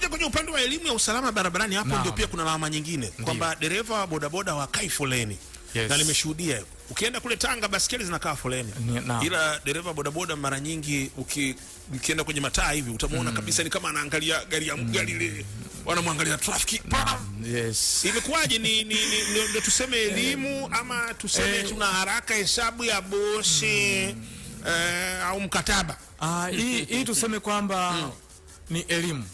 Tukija kwenye upande wa elimu ya usalama barabarani, hapo ndio pia kuna lawama nyingine kwamba dereva wa bodaboda wakai foleni. Na nimeshuhudia ukienda kule Tanga basikeli zinakaa foleni. Ila dereva bodaboda mara nyingi ukienda kwenye mataa hivi utamuona kabisa ni kama anaangalia gari ya gari ile, wanamwangalia traffic. Imekuwaje? Ndio tuseme elimu ama tuseme tuna haraka hesabu ya bosi au mkataba? Hii tuseme kwamba ni elimu.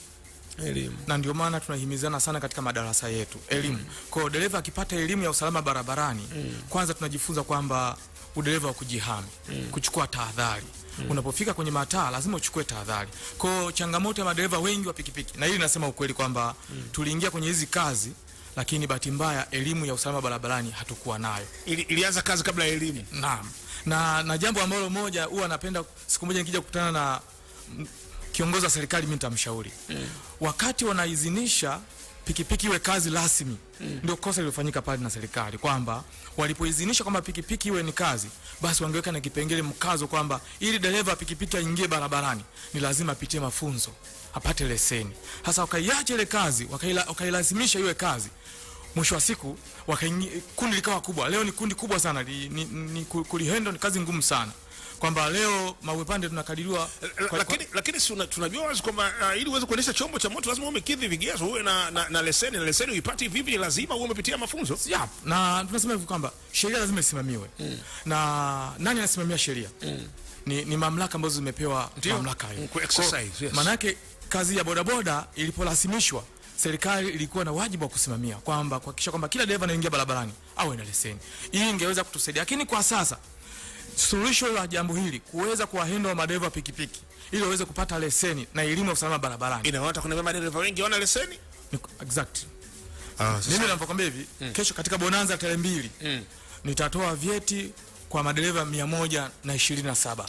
Na ndio maana tunahimizana sana katika madarasa yetu elimu. Kwa dereva akipata elimu ya usalama barabarani, kwanza tunajifunza kwamba udereva wa kujihami, kuchukua tahadhari. Unapofika kwenye mataa lazima uchukue tahadhari. Kwa changamoto ya madereva wengi wa pikipiki, na hili nasema ukweli kwamba tuliingia kwenye hizi kazi lakini bahati mbaya elimu ya usalama barabarani hatukuwa nayo. Ilianza kazi kabla ya elimu. Naam. Na jambo ambalo moja huwa napenda siku moja nikija kukutana na kiongozi wa serikali mimi nitamshauri. Wakati wanaidhinisha pikipiki iwe kazi rasmi, ndio kosa lilofanyika pale na serikali kwamba walipoidhinisha kwamba pikipiki iwe ni kazi, basi wangeweka na kipengele mkazo kwamba ili dereva pikipiki aingie barabarani ni lazima apitie mafunzo, apate leseni. Sasa wakaiacha ile kazi, wakailazimisha iwe kazi. Mwisho wa siku kundi likawa kubwa. Leo ni kundi kubwa sana, kulihendo ni kazi ngumu sana. Kwamba leo Mawepande tunakadiriwa lakini tunajua wazi kwamba ili uweze kuendesha chombo cha moto lazima umekidhi vigezo, uwe na leseni. Na leseni uipate vipi? Lazima uwe umepitia mafunzo. Na tunasema hivi kwamba sheria lazima isimamiwe. Na nani anasimamia sheria? Ni mamlaka ambazo zimepewa mamlaka hiyo. Maana yake kazi ya bodaboda ilipolasimishwa, serikali ilikuwa na wajibu wa kusimamia kwamba kuhakikisha kwamba kila dereva anaingia barabarani awe na leseni. Hii ingeweza kutusaidia. Lakini kwa sasa suluhisho la jambo hili kuweza kuwahandle madereva pikipiki ili waweze kupata leseni na elimu ya usalama barabarani. Inaona kuna madereva wengi wana leseni? Exactly. Mimi nakwambia hivi, kesho katika bonanza tarehe 2 nitatoa vyeti kwa madereva 127.